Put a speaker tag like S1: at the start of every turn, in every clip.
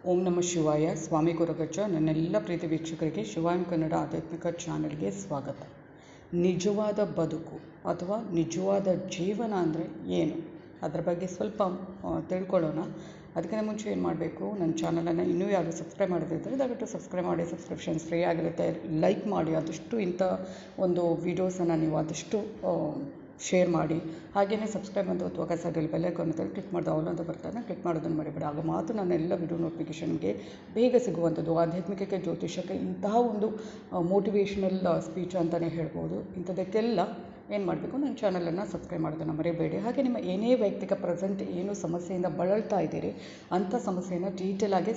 S1: ಓಂ ನಮಃ ಶಿವಾಯ. ಸ್ವಾಮಿ ಗುರುಗಚ್ಚ. ನನ್ನೆಲ್ಲ ಪ್ರೀತಿ ವೀಕ್ಷಕರಿಗೆ ಶಿವಾಯಂ ಕನ್ನಡ ಆಧ್ಯಾತ್ಮಿಕ ಚಾನಲ್ಗೆ ಸ್ವಾಗತ. ನಿಜವಾದ ಬದುಕು ಅಥವಾ ನಿಜವಾದ ಜೀವನ ಅಂದರೆ ಏನು, ಅದರ ಬಗ್ಗೆ ಸ್ವಲ್ಪ ತಿಳ್ಕೊಳ್ಳೋಣ. ಅದಕ್ಕಿಂತ ಮುಂಚೆ ಏನು ಮಾಡಬೇಕು, ನನ್ನ ಚಾನಲನ್ನು ಇನ್ನೂ ಯಾರು ಸಬ್ಸ್ಕ್ರೈಬ್ ಮಾಡದಿದ್ದರೆ ದಯವಿಟ್ಟು ಸಬ್ಸ್ಕ್ರೈಬ್ ಮಾಡಿ. ಸಬ್ಸ್ಕ್ರಿಪ್ಷನ್ಸ್ ಫ್ರೀ ಆಗಿರುತ್ತೆ. ಲೈಕ್ ಮಾಡಿ, ಆದಷ್ಟು ಇಂಥ ಒಂದು ವೀಡಿಯೋಸನ್ನು ನೀವು ಆದಷ್ಟು ಶೇರ್ ಮಾಡಿ. ಹಾಗೆಯೇ ಸಬ್ಸ್ಕ್ರೈಬ್ ಅಂತ ಒತ್ತುವಾಗ ಸೈಡಲ್ಲಿ ಬೆಲ್ ಐಕಾನ್ ಅಂತ ಕ್ಲಿಕ್ ಮಾಡಿದ ಆಲ್ ಅಂತ ಬರ್ತಾನೆ, ಕ್ಲಿಕ್ ಮಾಡೋದನ್ನು ಮರಿಬೇಡಿ. ಆಗ ಮಾತ್ರ ನನ್ನ ಎಲ್ಲ ವಿಡಿಯೋ ನೋಟಿಫಿಕೇಷನ್ಗೆ ಬೇಗ ಸಿಗುವಂಥದ್ದು. ಆಧ್ಯಾತ್ಮಿಕಕ್ಕೆ, ಜ್ಯೋತಿಷಕ್ಕೆ ಇಂತಹ ಒಂದು ಮೋಟಿವೇಶ್ನಲ್ ಸ್ಪೀಚ್ ಅಂತಲೇ ಹೇಳ್ಬೋದು. ಇಂಥದಕ್ಕೆಲ್ಲ ಏನು ಮಾಡಬೇಕು, ನನ್ನ ಚಾನಲನ್ನು ಸಬ್ಸ್ಕ್ರೈಬ್ ಮಾಡೋದನ್ನು ಮರಿಬೇಡಿ. ಹಾಗೆ ನಿಮ್ಮ ಏನೇ ವೈಯಕ್ತಿಕ ಪ್ರೆಸೆಂಟ್ ಏನು ಸಮಸ್ಯೆಯಿಂದ ಬಳಲ್ತಾ ಇದ್ದೀರಿ ಅಂಥ ಸಮಸ್ಯೆಯನ್ನು ಡೀಟೇಲಾಗಿ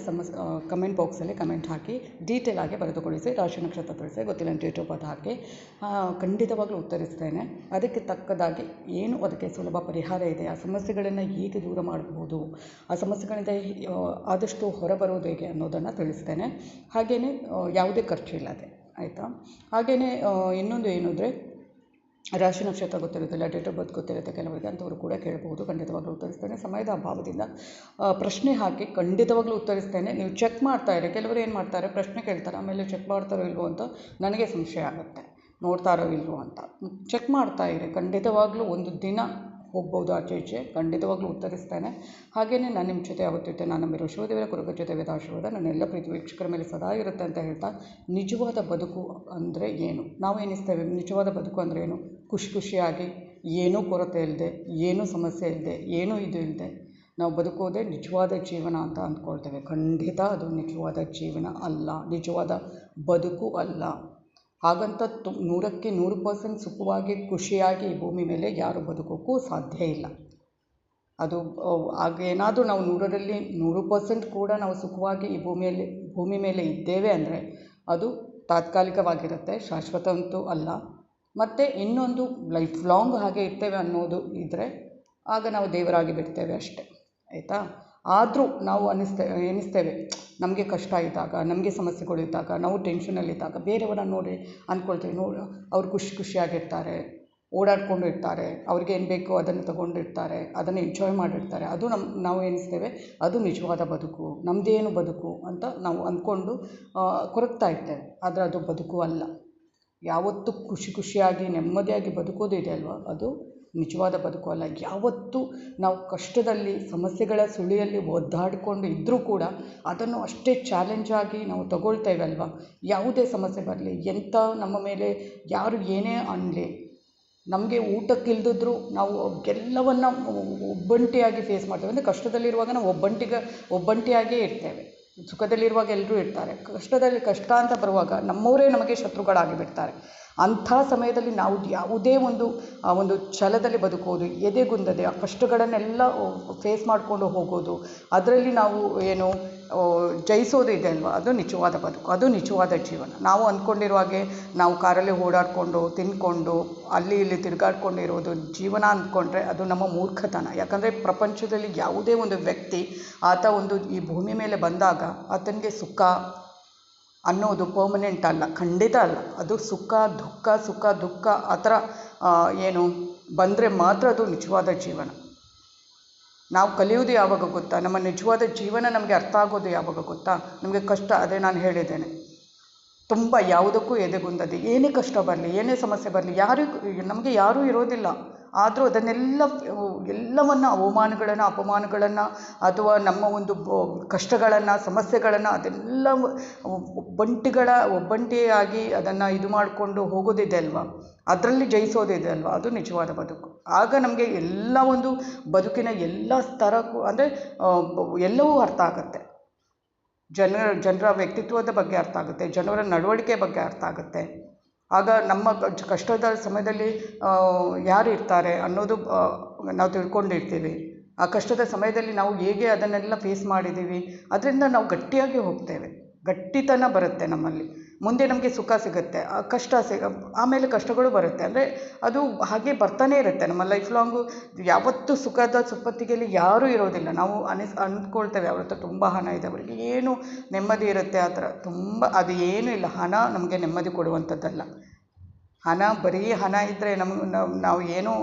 S1: ಕಮೆಂಟ್ ಬಾಕ್ಸಲ್ಲಿ ಕಮೆಂಟ್ ಹಾಕಿ ಡೀಟೇಲಾಗಿ ಬರೆದುಕೊಳಿಸಿ. ರಾಶಿ ನಕ್ಷತ್ರ ತಿಳಿಸಿ, ಗೊತ್ತಿಲ್ಲ ಡೇಟ್ ಆಫ್ ಬರ್ತ್ ಹಾಕಿ ಖಂಡಿತವಾಗ್ಲೂ ಉತ್ತರಿಸ್ತೇನೆ. ಅದಕ್ಕೆ ತಕ್ಕದಾಗಿ ಏನು ಅದಕ್ಕೆ ಸುಲಭ ಪರಿಹಾರ ಇದೆ, ಆ ಸಮಸ್ಯೆಗಳನ್ನು ಹೇಗೆ ದೂರ ಮಾಡಬಹುದು, ಆ ಸಮಸ್ಯೆಗಳಿಂದ ಆದಷ್ಟು ಹೊರಬರೋದು ಹೇಗೆ ಅನ್ನೋದನ್ನು ತಿಳಿಸ್ತೇನೆ. ಹಾಗೆಯೇ ಯಾವುದೇ ಖರ್ಚಿಲ್ಲದೆ, ಆಯಿತಾ. ಹಾಗೆಯೇ ಇನ್ನೊಂದು ಏನು ಅಂದರೆ, ರಾಶಿ ನಕ್ಷತ್ರ ಗೊತ್ತಿರುತ್ತಿಲ್ಲ, ಡೇಟ್ ಆಫ್ ಬರ್ತ್ ಗೊತ್ತಿರುತ್ತೆ ಕೆಲವರಿಗೆ, ಅಂಥವರು ಕೂಡ ಕೇಳಬಹುದು. ಖಂಡಿತವಾಗ್ಲೂ ಉತ್ತರಿಸ್ತೇನೆ. ಸಮಯದ ಅಭಾವದಿಂದ ಪ್ರಶ್ನೆ ಹಾಕಿ ಖಂಡಿತವಾಗ್ಲೂ ಉತ್ತರಿಸ್ತೇನೆ. ನೀವು ಚೆಕ್ ಮಾಡ್ತಾ ಇರಿ. ಕೆಲವರು ಏನು ಮಾಡ್ತಾರೆ, ಪ್ರಶ್ನೆ ಕೇಳ್ತಾರೆ, ಆಮೇಲೆ ಚೆಕ್ ಮಾಡ್ತಾರೋ ಇಲ್ವೋ ಅಂತ ನನಗೆ ಸಂಶಯ ಆಗುತ್ತೆ, ನೋಡ್ತಾರೋ ಇಲ್ವೋ ಅಂತ. ಚೆಕ್ ಮಾಡ್ತಾ ಇರಿ. ಖಂಡಿತವಾಗ್ಲೂ ಒಂದು ದಿನ ಹೋಗ್ಬೋದು ಆಚೆ ಈಚೆ, ಖಂಡಿತವಾಗ್ಲೂ ಉತ್ತರಿಸ್ತೇನೆ. ಹಾಗೆಯೇ ನಾನು ನಿಮ್ಮ ಜೊತೆ ಯಾವತ್ತಿದ್ದೆ. ನಾನು ನಂಬಿರೋ ಶಿವದೇವರ ಕುರುಗ ಜೊತೆ ವೇದಾಶೀರ್ವಾದ ನನ್ನೆಲ್ಲ ಪ್ರೀತಿ ವೀಕ್ಷಕರ ಮೇಲೆ ಸದಾ ಇರುತ್ತೆ ಅಂತ ಹೇಳ್ತಾ, ನಿಜವಾದ ಬದುಕು ಅಂದರೆ ಏನು, ನಾವು ಏನಿಸ್ತೇವೆ ನಿಜವಾದ ಬದುಕು ಅಂದರೆ ಏನು, ಖುಷಿ ಖುಷಿಯಾಗಿ, ಏನೂ ಕೊರತೆ ಇಲ್ಲದೆ, ಏನೂ ಸಮಸ್ಯೆ ಇಲ್ಲದೆ, ಏನೂ ಇದು ಇಲ್ಲದೆ ನಾವು ಬದುಕೋದೇ ನಿಜವಾದ ಜೀವನ ಅಂತ ಅಂದ್ಕೊಳ್ತೇವೆ. ಖಂಡಿತ ಅದು ನಿಜವಾದ ಜೀವನ ಅಲ್ಲ, ನಿಜವಾದ ಬದುಕು ಅಲ್ಲ. ಹಾಗಂತ 100ಕ್ಕೆ 100% ಸುಖವಾಗಿ ಖುಷಿಯಾಗಿ ಈ ಭೂಮಿ ಮೇಲೆ ಯಾರು ಬದುಕೋಕ್ಕೂ ಸಾಧ್ಯ ಇಲ್ಲ. ಅದು ಹಾಗೇನಾದರೂ ನಾವು 100ರಲ್ಲಿ 100% ಕೂಡ ನಾವು ಸುಖವಾಗಿ ಈ ಭೂಮಿ ಮೇಲೆ ಇದ್ದೇವೆ ಅಂದರೆ ಅದು ತಾತ್ಕಾಲಿಕವಾಗಿರುತ್ತೆ, ಶಾಶ್ವತ ಅಂತೂ ಅಲ್ಲ. ಮತ್ತು ಇನ್ನೊಂದು ಲೈಫ್ ಲಾಂಗ್ ಹಾಗೆ ಇರ್ತೇವೆ ಅನ್ನೋದು ಇದ್ದರೆ ಆಗ ನಾವು ದೇವರಾಗಿ ಬಿಡ್ತೇವೆ ಅಷ್ಟೇ, ಆಯಿತಾ. ಆದರೂ ನಾವು ಎನಿಸ್ತೇವೆ, ನಮಗೆ ಕಷ್ಟ ಇದ್ದಾಗ, ನಮಗೆ ಸಮಸ್ಯೆಗಳಿದ್ದಾಗ, ನಾವು ಟೆನ್ಷನಲ್ಲಿದ್ದಾಗ ಬೇರೆಯವರನ್ನು ನೋಡಿ ಅಂದ್ಕೊಳ್ತೀವಿ, ಅವ್ರು ಖುಷಿಯಾಗಿರ್ತಾರೆ, ಓಡಾಡ್ಕೊಂಡು ಇರ್ತಾರೆ, ಅವ್ರಿಗೆ ಏನು ಬೇಕೋ ಅದನ್ನು ತೊಗೊಂಡಿರ್ತಾರೆ, ಅದನ್ನು ಎಂಜಾಯ್ ಮಾಡಿರ್ತಾರೆ, ಅದು ನಾವು ಎನಿಸ್ತೇವೆ ಅದು ನಿಜವಾದ ಬದುಕು, ನಮ್ಮದೇನು ಬದುಕು ಅಂತ ನಾವು ಅಂದ್ಕೊಂಡು ಕೊರಗ್ತಾ ಇರ್ತೇವೆ. ಆದರೆ ಅದು ಬದುಕು ಅಲ್ಲ. ಯಾವತ್ತೂ ಖುಷಿಯಾಗಿ ನೆಮ್ಮದಿಯಾಗಿ ಬದುಕೋದು ಇದೆ ಅಲ್ವಾ, ಅದು ನಿಜವಾದ ಬದುಕು ಅಲ್ಲ. ಯಾವತ್ತೂ ನಾವು ಕಷ್ಟದಲ್ಲಿ, ಸಮಸ್ಯೆಗಳ ಸುಳಿಯಲ್ಲಿ ಒದ್ದಾಡಿಕೊಂಡು ಇದ್ದರೂ ಕೂಡ ಅದನ್ನು ಅಷ್ಟೇ ಚಾಲೆಂಜಾಗಿ ನಾವು ತಗೊಳ್ತೇವೆ ಅಲ್ವಾ. ಯಾವುದೇ ಸಮಸ್ಯೆ ಬರಲಿ, ಎಂಥ ನಮ್ಮ ಮೇಲೆ ಯಾರು ಏನೇ ಅನ್ನಲಿ, ನಮಗೆ ಊಟಕ್ಕಿಲ್ದಿದ್ರೂ ನಾವು ಎಲ್ಲವನ್ನು ಒಬ್ಬಂಟಿಯಾಗಿ ಫೇಸ್ ಮಾಡ್ತೇವೆ. ಅಂದರೆ ಕಷ್ಟದಲ್ಲಿರುವಾಗ ನಾವು ಒಬ್ಬಂಟಿಯಾಗೇ ಇರ್ತೇವೆ. ಸುಖದಲ್ಲಿರುವಾಗ ಎಲ್ಲರೂ ಇರ್ತಾರೆ, ಕಷ್ಟ ಅಂತ ಬರುವಾಗ ನಮ್ಮವರೇ ನಮಗೆ ಶತ್ರುಗಳಾಗಿ ಬಿಡ್ತಾರೆ. ಅಂಥ ಸಮಯದಲ್ಲಿ ನಾವು ಯಾವುದೇ ಒಂದು ಛಲದಲ್ಲಿ ಬದುಕೋದು, ಎದೆಗುಂದದೆ ಆ ಕಷ್ಟಗಳನ್ನೆಲ್ಲ ಫೇಸ್ ಮಾಡಿಕೊಂಡು ಹೋಗೋದು, ಅದರಲ್ಲಿ ನಾವು ಏನು ಜಯಿಸೋದು ಇದೆ ಅಲ್ವ, ಅದು ನಿಜವಾದ ಬದುಕು, ಅದು ನಿಜವಾದ ಜೀವನ. ನಾವು ಅಂದ್ಕೊಂಡಿರೋ ಹಾಗೆ ನಾವು ಕಾರಲ್ಲಿ ಓಡಾಡಿಕೊಂಡು ತಿಂದ್ಕೊಂಡು ಅಲ್ಲಿ ಇಲ್ಲಿ ತಿರುಗಾಡ್ಕೊಂಡಿರೋದು ಜೀವನ ಅಂದ್ಕೊಂಡ್ರೆ ಅದು ನಮ್ಮ ಮೂರ್ಖತನ. ಯಾಕಂದರೆ ಪ್ರಪಂಚದಲ್ಲಿ ಯಾವುದೇ ಒಂದು ವ್ಯಕ್ತಿ ಆತ ಈ ಭೂಮಿ ಮೇಲೆ ಬಂದಾಗ ಆತನಿಗೆ ಸುಖ ಅನ್ನೋದು ಪರ್ಮನೆಂಟ್ ಅಲ್ಲ, ಖಂಡಿತ ಅಲ್ಲ. ಅದು ಸುಖ ದುಃಖ ಆ ಥರ ಏನು ಬಂದರೆ ಮಾತ್ರ ಅದು ನಿಜವಾದ ಜೀವನ. ನಾವು ಕಲಿಯೋದು ಯಾವಾಗ ಗೊತ್ತಾ, ನಮ್ಮ ನಿಜವಾದ ಜೀವನ ನಮಗೆ ಅರ್ಥ ಆಗೋದು ಯಾವಾಗ ಗೊತ್ತಾ, ನಮಗೆ ಕಷ್ಟ, ಅದೇ ನಾನು ಹೇಳಿದ್ದೇನೆ, ತುಂಬ ಯಾವುದಕ್ಕೂ ಎದೆಗುಂದದೆ, ಏನೇ ಕಷ್ಟ ಬರಲಿ, ಏನೇ ಸಮಸ್ಯೆ ಬರಲಿ, ನಮಗೆ ಯಾರೂ ಇರೋದಿಲ್ಲ. ಆದರೂ ಎಲ್ಲವನ್ನು ಅಪಮಾನಗಳನ್ನು ಅಥವಾ ನಮ್ಮ ಒಂದು ಕಷ್ಟಗಳನ್ನು, ಸಮಸ್ಯೆಗಳನ್ನು ಅದೆಲ್ಲ ಒಬ್ಬಂಟಿಯಾಗಿ ಅದನ್ನು ಇದು ಮಾಡಿಕೊಂಡು ಹೋಗೋದಿದೆ ಅಲ್ವಾ, ಅದರಲ್ಲಿ ಜಯಿಸೋದಿದೆ ಅಲ್ವಾ, ಅದು ನಿಜವಾದ ಬದುಕು. ಆಗ ನಮಗೆ ಎಲ್ಲ ಒಂದು ಬದುಕಿನ ಎಲ್ಲ ಸ್ತರಕ್ಕೂ ಅಂದರೆ ಎಲ್ಲವೂ ಅರ್ಥ ಆಗುತ್ತೆ. ಜನರ ವ್ಯಕ್ತಿತ್ವದ ಬಗ್ಗೆ ಅರ್ಥ ಆಗುತ್ತೆ, ಜನರ ನಡವಳಿಕೆ ಬಗ್ಗೆ ಅರ್ಥ ಆಗುತ್ತೆ. ಆಗ ನಮ್ಮ ಕಷ್ಟದ ಸಮಯದಲ್ಲಿ ಯಾರು ಇರ್ತಾರೆ ಅನ್ನೋದು ನಾವು ತಿಳ್ಕೊಂಡಿರ್ತೀವಿ. ಆ ಕಷ್ಟದ ಸಮಯದಲ್ಲಿ ನಾವು ಹೇಗೆ ಅದನ್ನೆಲ್ಲ ಫೇಸ್ ಮಾಡಿದ್ದೀವಿ, ಅದರಿಂದ ನಾವು ಗಟ್ಟಿಯಾಗಿ ಹೋಗ್ತೇವೆ, ಗಟ್ಟಿತನ ಬರುತ್ತೆ ನಮ್ಮಲ್ಲಿ. ಮುಂದೆ ನಮಗೆ ಸುಖ ಸಿಗುತ್ತೆ, ಆಮೇಲೆ ಕಷ್ಟಗಳು ಬರುತ್ತೆ. ಅಂದರೆ ಅದು ಹಾಗೆ ಬರ್ತಾನೆ ಇರುತ್ತೆ ನಮ್ಮ ಲೈಫ್ ಲಾಂಗು. ಯಾವತ್ತೂ ಸುಖದ ಸುಪ್ಪತ್ತಿಗೆಯಲ್ಲಿ ಯಾರೂ ಇರೋದಿಲ್ಲ. ನಾವು ಅಂದ್ಕೊಳ್ತೇವೆ ಅವ್ರ ತುಂಬ ಹಣ ಇದೆ, ಅವರಿಗೆ ಏನು ನೆಮ್ಮದಿ ಇರುತ್ತೆ, ಆ ಥರ ಅದು ಏನೂ ಇಲ್ಲ. ಹಣ ನಮಗೆ ನೆಮ್ಮದಿ ಕೊಡುವಂಥದ್ದಲ್ಲ. ಬರೀ ಹಣ ಇದ್ದರೆ ನಾವು ಏನೋ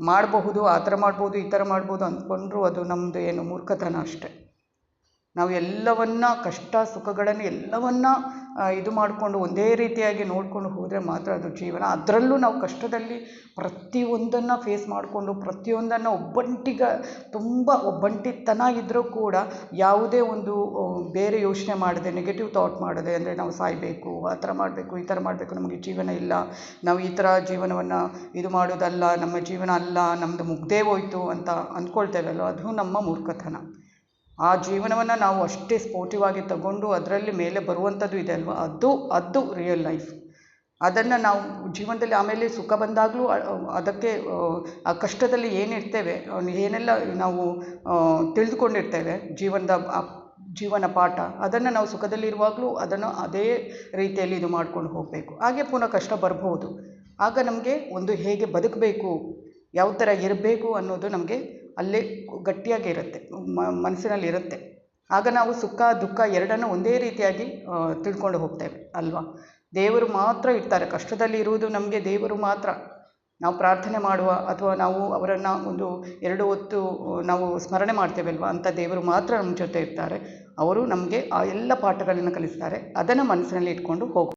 S1: ಮಾಡಬಹುದು, ಆ ಥರ ಮಾಡ್ಬೋದು, ಈ ಥರ ಮಾಡ್ಬೋದು ಅಂದ್ಕೊಂಡ್ರೂ ಅದು ನಮ್ಮದು ಏನು ಮೂರ್ಖತನ ಅಷ್ಟೆ. ನಾವು ಎಲ್ಲವನ್ನ ಕಷ್ಟ ಸುಖಗಳನ್ನು ಎಲ್ಲವನ್ನ ಇದು ಮಾಡಿಕೊಂಡು ಒಂದೇ ರೀತಿಯಾಗಿ ನೋಡಿಕೊಂಡು ಹೋದರೆ ಮಾತ್ರ ಅದು ಜೀವನ. ಅದರಲ್ಲೂ ನಾವು ಕಷ್ಟದಲ್ಲಿ ಪ್ರತಿಯೊಂದನ್ನು ಫೇಸ್ ಮಾಡಿಕೊಂಡು ಪ್ರತಿಯೊಂದನ್ನು ತುಂಬ ಒಬ್ಬಂಟಿತನ ಇದ್ದರೂ ಕೂಡ ಯಾವುದೇ ಒಂದು ಬೇರೆ ಯೋಚನೆ ಮಾಡದೆ, ನೆಗೆಟಿವ್ ಥಾಟ್ ಮಾಡದೆ, ಅಂದರೆ ನಾವು ಸಾಯಬೇಕು, ಆ ಥರ ಮಾಡಬೇಕು, ಈ ಥರ ಮಾಡಬೇಕು, ನಮಗೆ ಜೀವನ ಇಲ್ಲ, ನಾವು ಈ ಥರ ಜೀವನವನ್ನು ಇದು ಮಾಡೋದಲ್ಲ, ನಮ್ಮ ಜೀವನ ಅಲ್ಲ, ನಮ್ಮದು ಮುಗ್ದೇ ಹೋಯ್ತು ಅಂತ ಅಂದ್ಕೊಳ್ತೇವಲ್ಲ, ಅದು ನಮ್ಮ ಮೂರ್ಖತನ. ಆ ಜೀವನವನ್ನು ನಾವು ಅಷ್ಟೇ ಸ್ಪೋರ್ಟಿವ್ ತಗೊಂಡು ಅದರಲ್ಲಿ ಮೇಲೆ ಬರುವಂಥದ್ದು ಇದೆ ಅಲ್ವ, ಅದು ರಿಯಲ್ ಲೈಫ್. ಅದನ್ನು ನಾವು ಜೀವನದಲ್ಲಿ ಆಮೇಲೆ ಸುಖ ಬಂದಾಗಲೂ ಅದಕ್ಕೆ ಆ ಕಷ್ಟದಲ್ಲಿ ಏನಿರ್ತೇವೆ, ಏನೆಲ್ಲ ನಾವು ತಿಳಿದುಕೊಂಡಿರ್ತೇವೆ ಜೀವನ ಪಾಠ, ಅದನ್ನು ನಾವು ಸುಖದಲ್ಲಿರುವಾಗಲೂ ಅದನ್ನು ಅದೇ ರೀತಿಯಲ್ಲಿ ಇದು ಮಾಡ್ಕೊಂಡು ಹೋಗಬೇಕು. ಹಾಗೆ ಪುನಃ ಕಷ್ಟ ಬರ್ಬೋದು. ಆಗ ನಮಗೆ ಒಂದು ಹೇಗೆ ಬದುಕಬೇಕು, ಯಾವ ಥರ ಇರಬೇಕು ಅನ್ನೋದು ನಮಗೆ ಅಲ್ಲೇ ಗಟ್ಟಿಯಾಗಿ ಇರುತ್ತೆ, ಮನಸ್ಸಿನಲ್ಲಿ ಇರುತ್ತೆ. ಆಗ ನಾವು ಸುಖ ದುಃಖ ಎರಡನ್ನೂ ಒಂದೇ ರೀತಿಯಾಗಿ ತಿಳ್ಕೊಂಡು ಹೋಗ್ತೇವೆ ಅಲ್ವಾ. ದೇವರು ಮಾತ್ರ ಇರ್ತಾರೆ ಕಷ್ಟದಲ್ಲಿ ಇರುವುದು, ನಮಗೆ ದೇವರು ಮಾತ್ರ. ನಾವು ಪ್ರಾರ್ಥನೆ ಮಾಡುವ ಅಥವಾ ನಾವು ಅವರನ್ನು ಒಂದು 2 ಹೊತ್ತು ನಾವು ಸ್ಮರಣೆ ಮಾಡ್ತೇವಲ್ವ, ಅಂಥ ದೇವರು ಮಾತ್ರ ನಮ್ಮ ಜೊತೆ ಇರ್ತಾರೆ. ಅವರು ನಮಗೆ ಆ ಎಲ್ಲ ಪಾಠಗಳನ್ನು ಕಲಿಸ್ತಾರೆ. ಅದನ್ನು ಮನಸ್ಸಿನಲ್ಲಿ ಇಟ್ಕೊಂಡು ಹೋಗು.